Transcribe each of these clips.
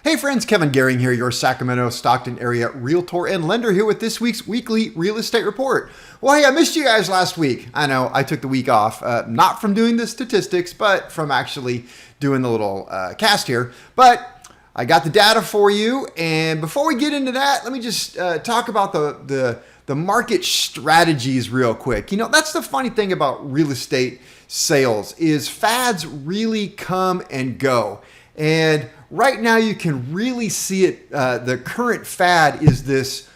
Hey friends, Kevin Goehring here, your Sacramento, Stockton area realtor and lender here with this week's weekly real estate report. Well, hey, I missed you guys last week. I know I took the week off, not from doing the statistics, but from actually doing the little cast here. But I got the data for you. And before we get into that, let me just talk about the market strategies real quick. You know, that's the funny thing about real estate sales is fads really come and go. And right now you can really see it. The current fad is this: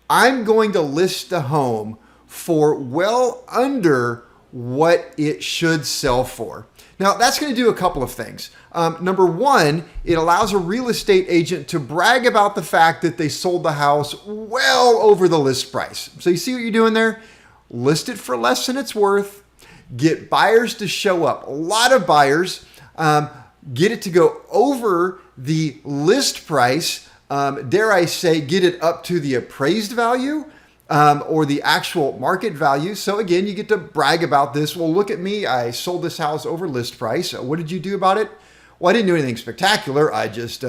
I'm going to list a home for well under what it should sell for. Now that's going to do a couple of things. Number one, it allows a real estate agent to brag about the fact that they sold the house well over the list price. So you see what you're doing there? List it for less than it's worth. Get buyers to show up. A lot of buyers. Get it to go over the list price, dare I say, get it up to the appraised value or the actual market value. So again, you get to brag about this. Well, look at me. I sold this house over list price. What did you do about it? Well, I didn't do anything spectacular. I just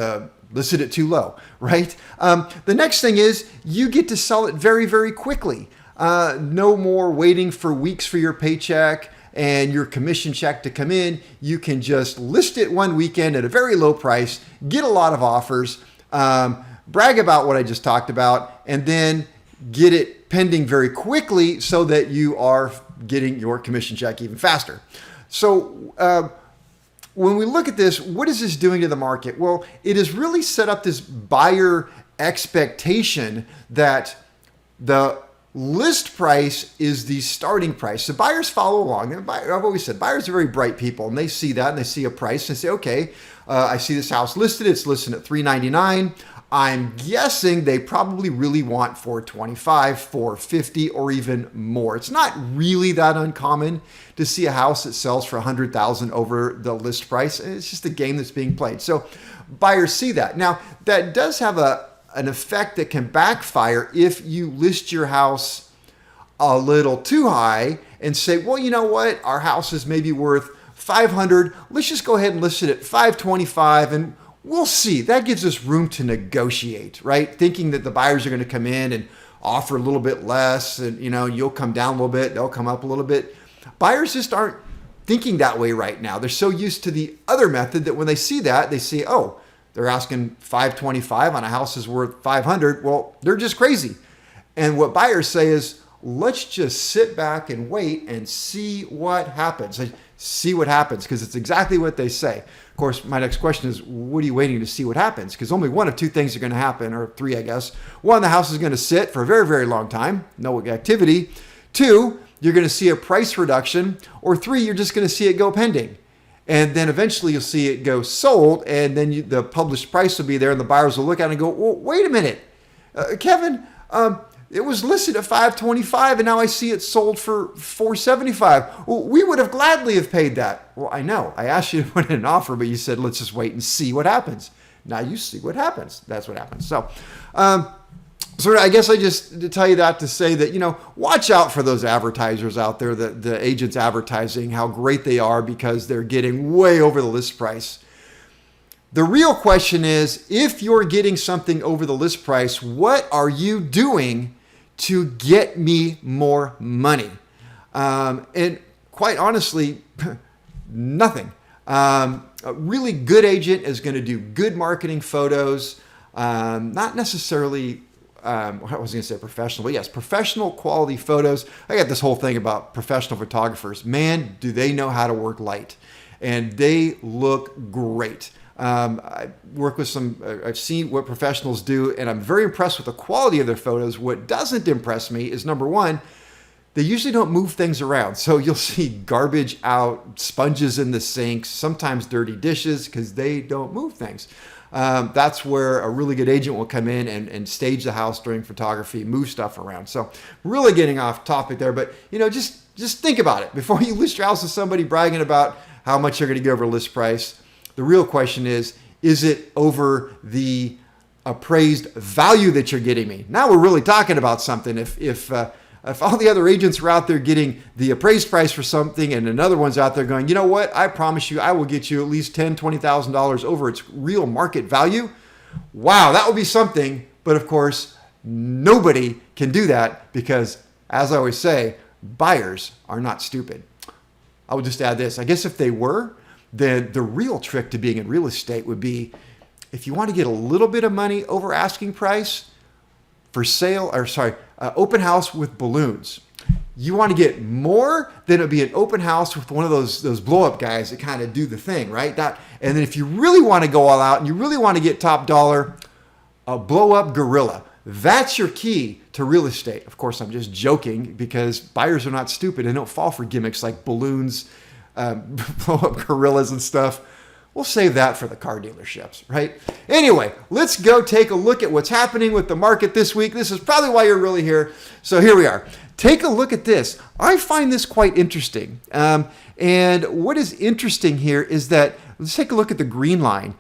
listed it too low, right? The next thing is you get to sell it very, very quickly. No more waiting for weeks for your paycheck and your commission check to come in. You can just list it one weekend at a very low price, get a lot of offers, brag about what I just talked about, and then get it pending very quickly so that you are getting your commission check even faster. So when we look at this, what is this doing to the market? Well, it has really set up this buyer expectation that the list price is the starting price. So buyers follow along. I've always said buyers are very bright people, and they see that and they see a price and they say, okay, I see this house listed. It's listed at $399. I'm guessing they probably really want $425, $450, or even more. It's not really that uncommon to see a house that sells for $100,000 over the list price. It's just a game that's being played. So buyers see that. Now, that does have an effect that can backfire if you list your house a little too high and say, well, you know what? Our house is maybe worth $500. Let's just go ahead and list it at $525 and we'll see. That gives us room to negotiate, right? Thinking that the buyers are going to come in and offer a little bit less and, you know, you'll come down a little bit. They'll come up a little bit. Buyers just aren't thinking that way right now. They're so used to the other method that when they see that, they say, oh, they're asking $525 on a house is worth $500. Well, they're just crazy. And what buyers say is, let's just sit back and wait and see what happens. See what happens, because it's exactly what they say. Of course, my next question is, what are you waiting to see what happens? Because only one of two things are going to happen, or three, I guess. One, the house is going to sit for a very, very long time, no activity. Two, you're going to see a price reduction. Or three, you're just going to see it go pending. And then eventually you'll see it go sold, and then the published price will be there, and the buyers will look at it and go, well, wait a minute, Kevin, it was listed at $525, and now I see it sold for $475. Well, we would have gladly have paid that. Well, I know. I asked you to put in an offer, but you said, let's just wait and see what happens. Now you see what happens. That's what happens. So I guess I just to tell you that to say that, you know, watch out for those advertisers out there, the agents advertising how great they are because they're getting way over the list price. The real question is, if you're getting something over the list price, what are you doing to get me more money? And quite honestly, nothing. A really good agent is going to do good marketing photos, not necessarily I was going to say professional, but yes, professional quality photos. I got this whole thing about professional photographers. Man, do they know how to work light, and they look great. I work with I've seen what professionals do, and I'm very impressed with the quality of their photos. What doesn't impress me is, number one, they usually don't move things around. So you'll see garbage out, sponges in the sinks, sometimes dirty dishes because they don't move things. That's where a really good agent will come in and stage the house during photography, move stuff around. So really getting off topic there, but you know, just think about it before you list your house with somebody bragging about how much you're going to get over list price. The real question is it over the appraised value that you're getting me? Now we're really talking about something. If all the other agents are out there getting the appraised price for something and another one's out there going, you know what, I promise you I will get you at least $10,000, $20,000 over its real market value. Wow, that would be something. But of course, nobody can do that because, as I always say, buyers are not stupid. I would just add this. I guess if they were, then the real trick to being in real estate would be, if you want to get a little bit of money over asking price for sale, open house with balloons. You want to get more, then it would be an open house with one of those blow up guys that kind of do the thing, right? And then if you really want to go all out and you really want to get top dollar, a blow up gorilla. That's your key to real estate. Of course, I'm just joking because buyers are not stupid and don't fall for gimmicks like balloons, blow up gorillas and stuff. We'll save that for the car dealerships, right? Anyway, let's go take a look at what's happening with the market this week. This is probably why you're really here. So here we are. Take a look at this. I find this quite interesting. And what is interesting here is that, let's take a look at the green line.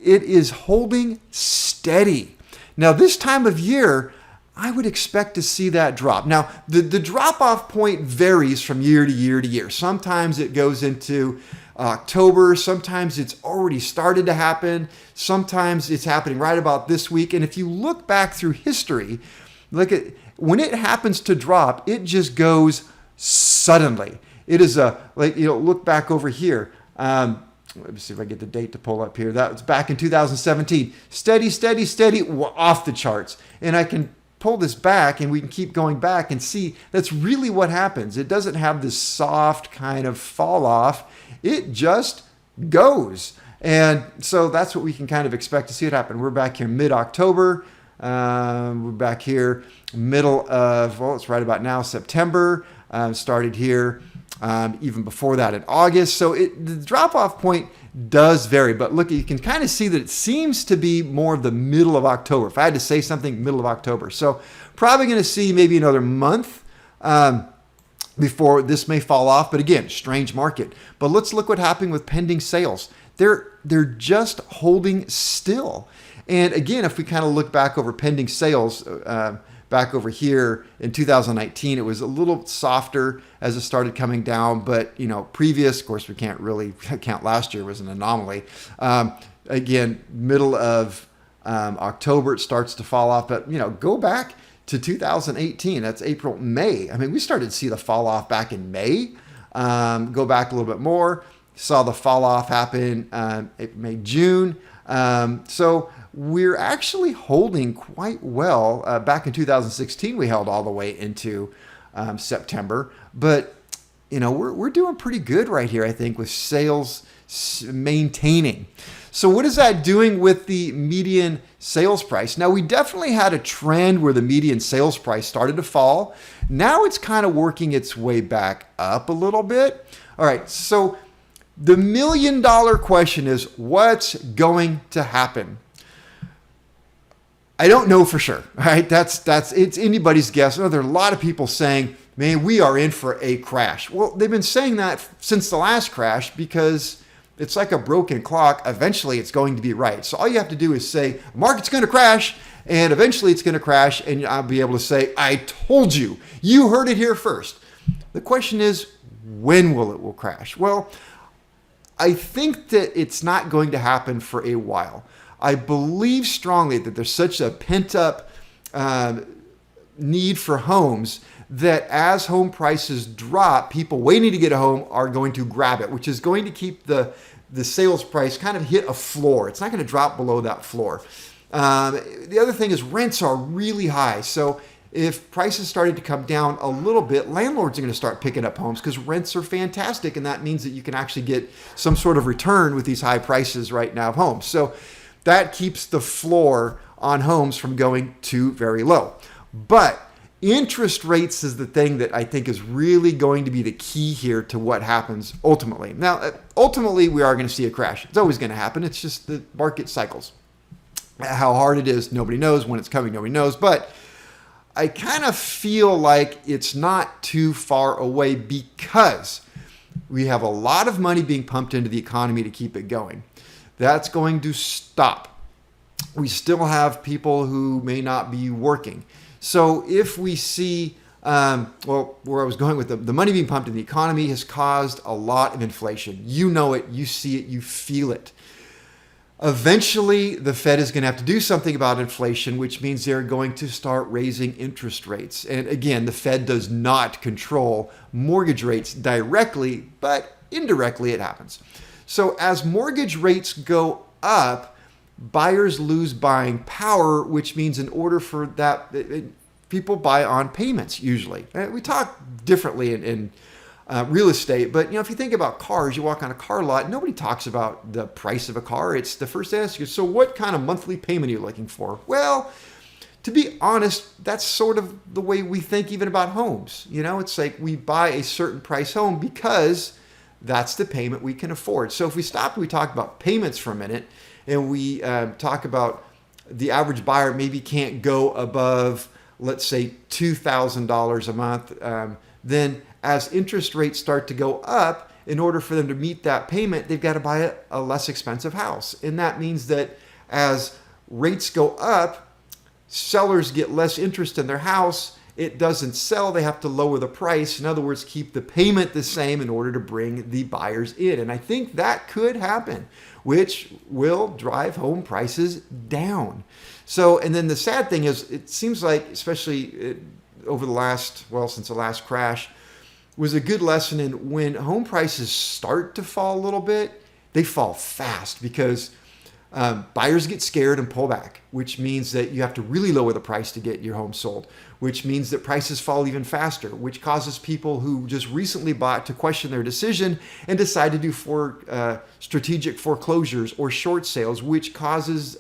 It is holding steady. Now, this time of year, I would expect to see that drop. Now, the drop-off point varies from year to year to year. Sometimes it goes into October. Sometimes it's already started to happen. Sometimes it's happening right about this week. And if you look back through history, look at when it happens to drop, it just goes suddenly. It is look back over here. Let me see if I get the date to pull up here. That was back in 2017. Steady, steady, steady, off the charts. And I can pull this back and we can keep going back and see that's really what happens. It doesn't have this soft kind of fall off. It just goes. And so that's what we can kind of expect to see it happen. We're back here mid-October. We're back here middle of, it's right about now, September. Started here even before that in August. So the drop-off point does vary. But look, you can kind of see that it seems to be more of the middle of October. If I had to say something, middle of October. So probably going to see maybe another month before this may fall off. But again, strange market. But let's look what happened with pending sales. They're just holding still. And again, if we kind of look back over pending sales, back over here in 2019, it was a little softer as it started coming down. But, previous, of course, we can't really count last year, was an anomaly. Again, middle of October, it starts to fall off. But, go back to 2018. That's April, May. I mean, we started to see the fall off back in May. Go back a little bit more. Saw the fall off happen May, June. So we're actually holding quite well. Back in 2016, we held all the way into September. But, we're doing pretty good right here, I think, with sales maintaining. So what is that doing with the median sales price? Now, we definitely had a trend where the median sales price started to fall. Now it's kind of working its way back up a little bit. All right, so the $1 million question is, what's going to happen? I don't know for sure, right? It's anybody's guess. There are a lot of people saying, man, we are in for a crash. Well, they've been saying that since the last crash because it's like a broken clock. Eventually, it's going to be right. So all you have to do is say, market's going to crash, and eventually it's going to crash, and I'll be able to say, I told you. You heard it here first. The question is, when will crash? Well, I think that it's not going to happen for a while. I believe strongly that there's such a pent-up need for homes that as home prices drop, people waiting to get a home are going to grab it, which is going to keep the sales price kind of hit a floor. It's not going to drop below that floor. The other thing is rents are really high. So if prices started to come down a little bit, landlords are going to start picking up homes because rents are fantastic. And that means that you can actually get some sort of return with these high prices right now of homes. So that keeps the floor on homes from going too very low. But interest rates is the thing that I think is really going to be the key here to what happens ultimately. Now, ultimately, we are going to see a crash. It's always going to happen. It's just the market cycles. How hard it is, nobody knows. When it's coming, nobody knows. But I kind of feel like it's not too far away because we have a lot of money being pumped into the economy to keep it going. That's going to stop. We still have people who may not be working. So if we see, where I was going with the money being pumped in the economy has caused a lot of inflation. You know it, you see it, you feel it. Eventually, the Fed is going to have to do something about inflation, which means they're going to start raising interest rates. And again, the Fed does not control mortgage rates directly, but indirectly it happens. So as mortgage rates go up, buyers lose buying power, which means in order for that, people buy on payments usually. We talk differently in real estate, but if you think about cars, you walk on a car lot, nobody talks about the price of a car. It's the first ask you, so what kind of monthly payment are you looking for? Well, to be honest, that's sort of the way we think even about homes. It's like we buy a certain price home because that's the payment we can afford. So if we stop and we talk about payments for a minute, and we talk about the average buyer maybe can't go above, let's say, $2,000 a month, then as interest rates start to go up, in order for them to meet that payment, they've got to buy a less expensive house. And that means that as rates go up, sellers get less interest in their house. It doesn't sell. They have to lower the price. In other words, keep the payment the same in order to bring the buyers in. And I think that could happen, which will drive home prices down. So, and then the sad thing is, it seems like, especially over the last, since the last crash, was a good lesson in when home prices start to fall a little bit, they fall fast because buyers get scared and pull back, which means that you have to really lower the price to get your home sold, which means that prices fall even faster, which causes people who just recently bought to question their decision and decide to do strategic foreclosures or short sales, which causes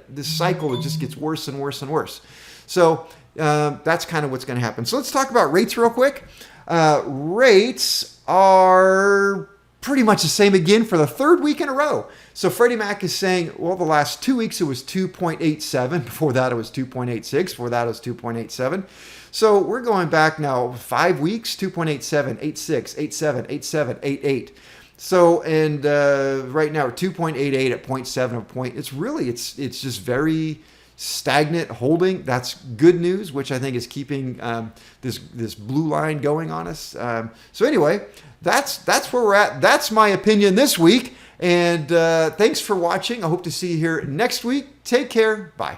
this cycle that just gets worse and worse and worse. So that's kind of what's going to happen. So let's talk about rates real quick. Rates are pretty much the same again for the third week in a row. So Freddie Mac is saying, the last 2 weeks it was 2.87. Before that it was 2.86. Before that it was 2.87. So we're going back now 5 weeks, 2.87, 86, 87, 87, 88. So, and right now 2.88 at 0.7 of point. It's just very stagnant, holding. That's good news, which I think is keeping this blue line going on us. So anyway, that's where we're at. That's my opinion this week. And thanks for watching. I hope to see you here next week. Take care. Bye.